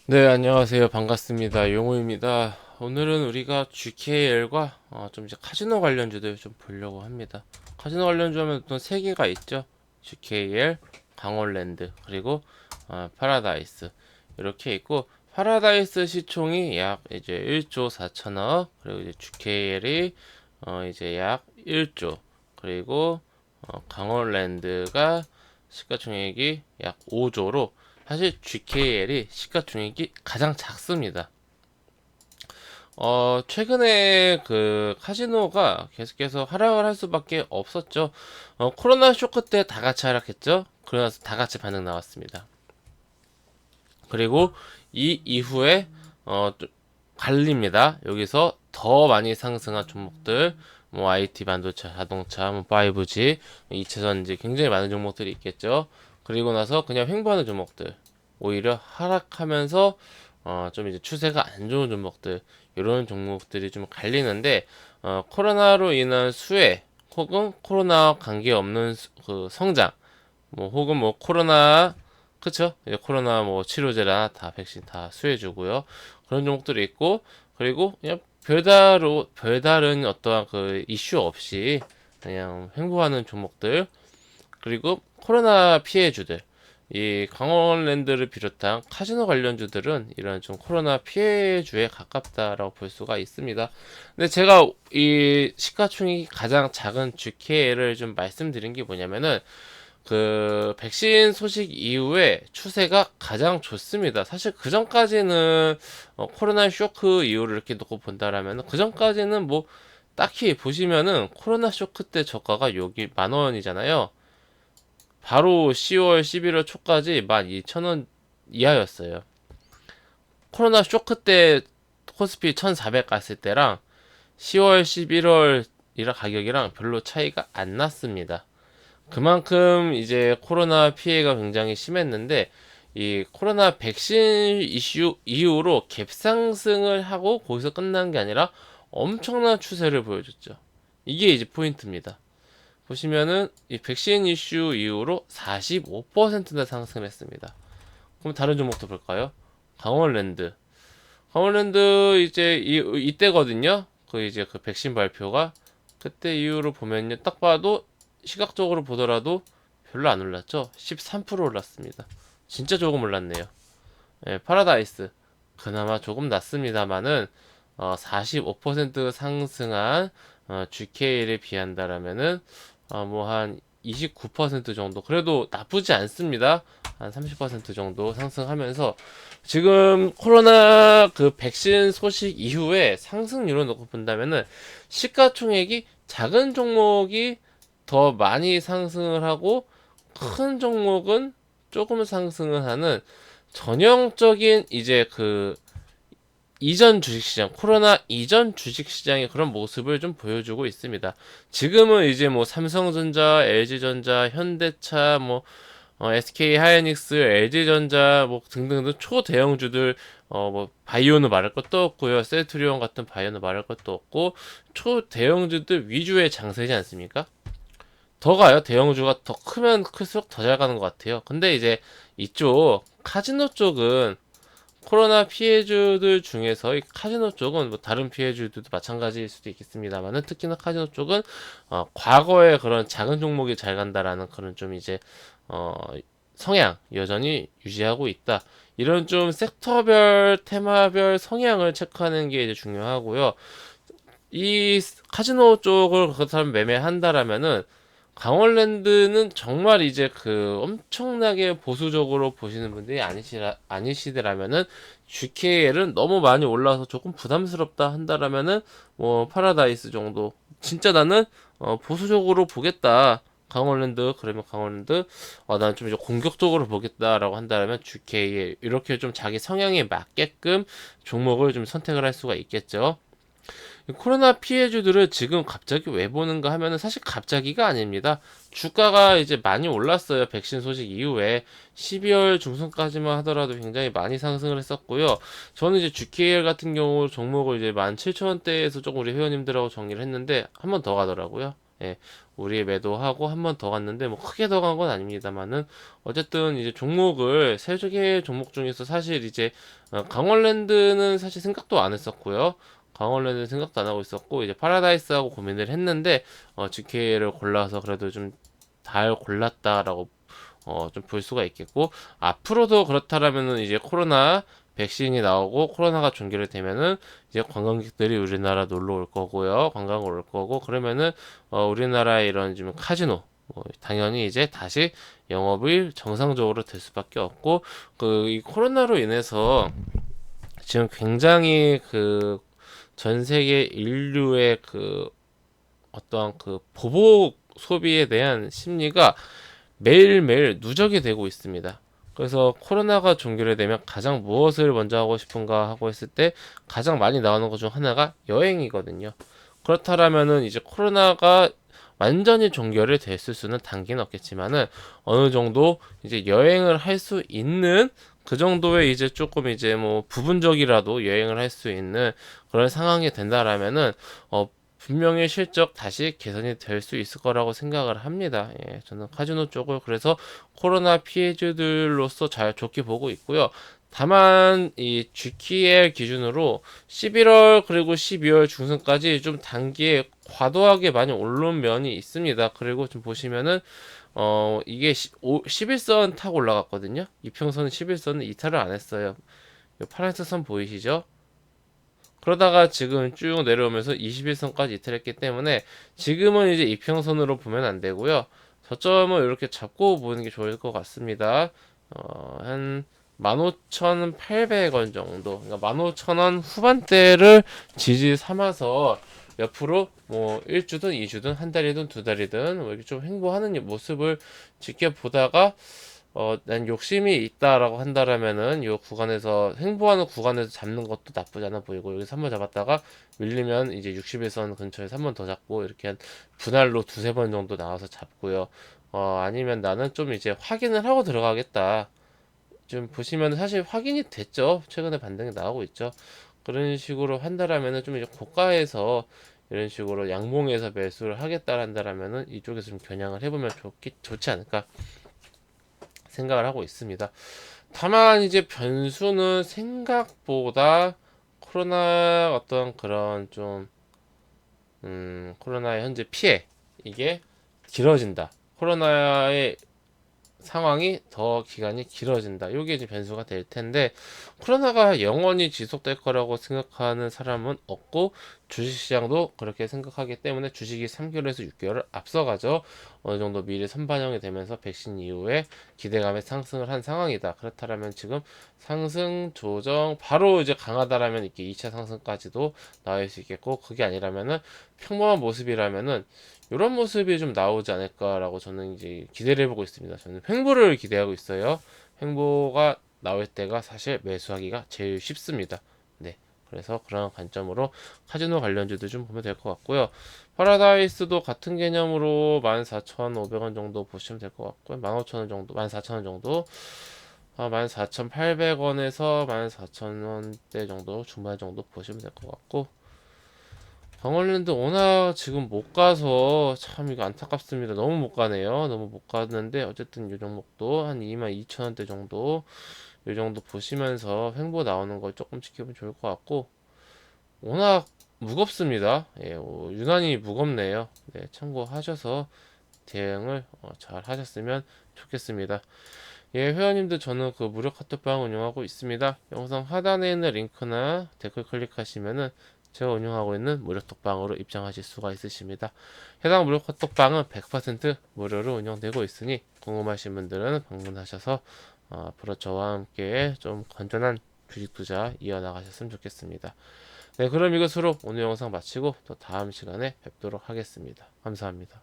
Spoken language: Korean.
네, 안녕하세요. 반갑습니다. 용호입니다. 오늘은 우리가 GKL과 좀 이제 카지노 관련주들 좀 보려고 합니다. 카지노 관련주 하면 또 세 개가 있죠. GKL, 강원랜드, 그리고 파라다이스. 이렇게 있고, 파라다이스 시총이 약 이제 1조 4천억, 그리고 이제 GKL이 이제 약 1조, 그리고 강원랜드가 시가총액이 약 5조로 사실 GKL이 시가총액이 가장 작습니다. 최근에 그 카지노가 계속해서 하락을 할 수밖에 없었죠. 코로나 쇼크 때 다 같이 하락했죠. 그러면서 다 같이 반응 나왔습니다. 그리고 이 이후에 좀 갈립니다. 여기서 더 많이 상승한 종목들, 뭐 IT 반도체, 자동차, 뭐 5G, 이차전지 굉장히 많은 종목들이 있겠죠. 그리고 나서 그냥 횡보하는 종목들, 오히려 하락하면서 좀 이제 추세가 안 좋은 종목들, 이런 종목들이 좀 갈리는데 코로나로 인한 수혜 혹은 코로나와 관계없는 그 성장, 뭐 혹은 뭐 코로나 그쵸? 이제 코로나 뭐 치료제나 다 백신 다 수혜주고요. 그런 종목들이 있고, 그리고 그냥 별다른 어떠한 그 이슈 없이 그냥 횡보하는 종목들, 그리고 코로나 피해주들, 이 강원랜드를 비롯한 카지노 관련주들은 이런 좀 코로나 피해주에 가깝다라고 볼 수가 있습니다. 근데 제가 이 시가총액이 가장 작은 GK를 좀 말씀드린 게 뭐냐면은 그 백신 소식 이후에 추세가 가장 좋습니다. 사실 그 전까지는 코로나 쇼크 이후를 이렇게 놓고 본다라면 그 전까지는 뭐 딱히 보시면은 코로나 쇼크 때 저가가 여기 10,000원이잖아요. 바로 10월, 11월 초까지 12,000원 이하였어요. 코로나 쇼크 때 코스피 1,400 갔을 때랑 10월, 11월 이라 가격이랑 별로 차이가 안 났습니다. 그만큼 이제 코로나 피해가 굉장히 심했는데 이 코로나 백신 이슈 이후로 갭상승을 하고 거기서 끝난 게 아니라 엄청난 추세를 보여줬죠. 이게 이제 포인트입니다. 보시면은 이 백신 이슈 이후로 45%나 상승했습니다. 그럼 다른 종목도 볼까요? 강원랜드. 강원랜드 이제 이때거든요. 그 이제 그 백신 발표가 그때 이후로 보면요. 딱 봐도 시각적으로 보더라도 별로 안 올랐죠. 13% 올랐습니다. 진짜 조금 올랐네요. 예, 파라다이스 그나마 조금 낮습니다만은 45% 상승한 GK를 비한다라면은 뭐 한 29% 정도 그래도 나쁘지 않습니다. 한 30% 정도 상승하면서 지금 코로나 그 백신 소식 이후에 상승률을 놓고 본다면은 시가총액이 작은 종목이 더 많이 상승을 하고 큰 종목은 조금 상승을 하는 전형적인 이제 그 이전 주식시장, 코로나 이전 주식시장의 그런 모습을 좀 보여주고 있습니다. 지금은 이제 뭐 삼성전자, LG전자, 현대차, 뭐 SK 하이닉스, LG전자 뭐 등등등 초대형주들 뭐 바이오는 말할 것도 없고요. 셀트리온 같은 바이오는 말할 것도 없고 초대형주들 위주의 장세지 않습니까? 더 가요. 대형주가 더 크면 클수록 더 잘 가는 것 같아요. 근데 이제 이쪽 카지노 쪽은 코로나 피해주들 중에서 이 카지노 쪽은 뭐 다른 피해주들도 마찬가지일 수도 있겠습니다만은 특히나 카지노 쪽은 과거에 그런 작은 종목이 잘 간다라는 그런 좀 이제 어, 성향 여전히 유지하고 있다. 이런 좀 섹터별 테마별 성향을 체크하는 게 이제 중요하고요. 이 카지노 쪽을 그렇다면 매매한다라면은 강원랜드는 정말 이제 그 엄청나게 보수적으로 보시는 분들이 아니시더라면은 GKL은 너무 많이 올라서 조금 부담스럽다 한다라면은 뭐 파라다이스 정도 진짜 나는 보수적으로 보겠다. 강원랜드 그러면 강원랜드 나는 좀 이제 공격적으로 보겠다라고 한다면 GKL 이렇게 좀 자기 성향에 맞게끔 종목을 좀 선택을 할 수가 있겠죠. 코로나 피해주들을 지금 갑자기 왜 보는가 하면은 사실 갑자기가 아닙니다. 주가가 이제 많이 올랐어요. 백신 소식 이후에 12월 중순까지만 하더라도 굉장히 많이 상승을 했었고요. 저는 이제 GKL 같은 경우 종목을 이제 17,000원대에서 조금 우리 회원님들하고 정리를 했는데 한 번 더 가더라고요. 예, 우리 매도하고 한 번 더 갔는데 뭐 크게 더 간 건 아닙니다만은 어쨌든 이제 종목을 세 개 종목 중에서 사실 이제 강원랜드는 사실 생각도 안 했었고요. 강원랜드 생각도 안 하고 있었고 이제 파라다이스하고 고민을 했는데 GK를 골라서 그래도 좀 잘 골랐다라고 좀 볼 수가 있겠고 앞으로도 그렇다라면은 이제 코로나 백신이 나오고 코로나가 종결이 되면은 이제 관광객들이 우리나라 놀러 올 거고요. 관광을 올 거고 그러면은 우리나라의 이런 좀 카지노 당연히 이제 다시 영업이 정상적으로 될 수밖에 없고 그 이 코로나로 인해서 지금 굉장히 그 전 세계 인류의 그 어떠한 그 보복 소비에 대한 심리가 매일매일 누적이 되고 있습니다. 그래서 코로나가 종결이 되면 가장 무엇을 먼저 하고 싶은가 하고 했을 때 가장 많이 나오는 것 중 하나가 여행이거든요. 그렇다라면은 이제 코로나가 완전히 종결이 됐을 수는 단기는 없겠지만은 어느 정도 이제 여행을 할 수 있는 그 정도의 이제 조금 이제 뭐 부분적이라도 여행을 할 수 있는 그런 상황이 된다라면은 분명히 실적 다시 개선이 될 수 있을 거라고 생각을 합니다. 예, 저는 카지노 쪽을 그래서 코로나 피해주들로서 잘 좋게 보고 있고요. 다만 이 GKL 기준으로 11월 그리고 12월 중순까지 좀 단기에 과도하게 많이 오른 면이 있습니다. 그리고 좀 보시면은 이게 11선 타고 올라갔거든요. 이평선은 11선은 이탈을 안 했어요. 이 파란색 선 보이시죠? 그러다가 지금 쭉 내려오면서 21선까지 이탈했기 때문에 지금은 이제 이평선으로 보면 안 되고요. 저점을 이렇게 잡고 보는 게 좋을 것 같습니다. 한 15,800원 정도. 그러니까 15,000원 후반대를 지지 삼아서 옆으로 뭐 1주든 2주든 한 달이든 두 달이든 뭐 이렇게 좀 횡보하는 모습을 지켜보다가 난 욕심이 있다라고 한다라면은 이 구간에서 횡보하는 구간에서 잡는 것도 나쁘지 않아 보이고 여기서 한 번 잡았다가 밀리면 이제 61선 근처에서 한 번 더 잡고 이렇게 한 분할로 두세 번 정도 나와서 잡고요. 아니면 나는 좀 이제 확인을 하고 들어가겠다. 좀 보시면 사실 확인이 됐죠. 최근에 반등이 나오고 있죠. 그런 식으로 한다라면은 좀 이제 고가에서 이런 식으로 양봉에서 매수를 하겠다 한다라면은 이쪽에서 좀 겨냥을 해보면 좋지 않을까 생각을 하고 있습니다. 다만 이제 변수는 생각보다 코로나 어떤 그런 좀 코로나의 현재 피해 이게 길어진다. 코로나의 상황이 더 기간이 길어진다. 이게 이제 변수가 될 텐데 코로나가 영원히 지속될 거라고 생각하는 사람은 없고 주식시장도 그렇게 생각하기 때문에 주식이 3개월에서 6개월을 앞서가죠. 어느 정도 미리 선반영이 되면서 백신 이후에 기대감에 상승을 한 상황이다. 그렇다면 지금 상승 조정 바로 이제 강하다라면 이렇게 2차 상승까지도 나올 수 있겠고 그게 아니라면은 평범한 모습이라면은 이런 모습이 좀 나오지 않을까라고 저는 이제 기대를 해보고 있습니다. 저는 횡보를 기대하고 있어요. 횡보가 나올 때가 사실 매수하기가 제일 쉽습니다. 네. 그래서 그런 관점으로 카지노 관련주도 좀 보면 될 것 같고요. 파라다이스도 같은 개념으로 14,500원 정도 보시면 될 것 같고요. 15,000원 정도, 14,000원 정도, 14,800원에서 14,000원대 정도, 중반 정도 보시면 될 것 같고, 강원랜드 워낙 지금 못 가서 참 이거 안타깝습니다. 너무 못 가네요. 너무 못 갔는데 어쨌든 이 종목도 한 22,000원대 정도 이 정도 보시면서 횡보 나오는 걸 조금 지켜보면 좋을 것 같고 워낙 무겁습니다. 예, 유난히 무겁네요. 네, 참고하셔서 대응을 잘 하셨으면 좋겠습니다. 예, 회원님들 저는 그 무료 카톡방 운영하고 있습니다. 영상 하단에 있는 링크나 댓글 클릭하시면은 제가 운영하고 있는 무료 톡방으로 입장하실 수가 있으십니다. 해당 무료 카톡방은 100% 무료로 운영되고 있으니 궁금하신 분들은 방문하셔서 앞으로 저와 함께 좀 건전한 주식 투자 이어나가셨으면 좋겠습니다. 네, 그럼 이것으로 오늘 영상 마치고 또 다음 시간에 뵙도록 하겠습니다. 감사합니다.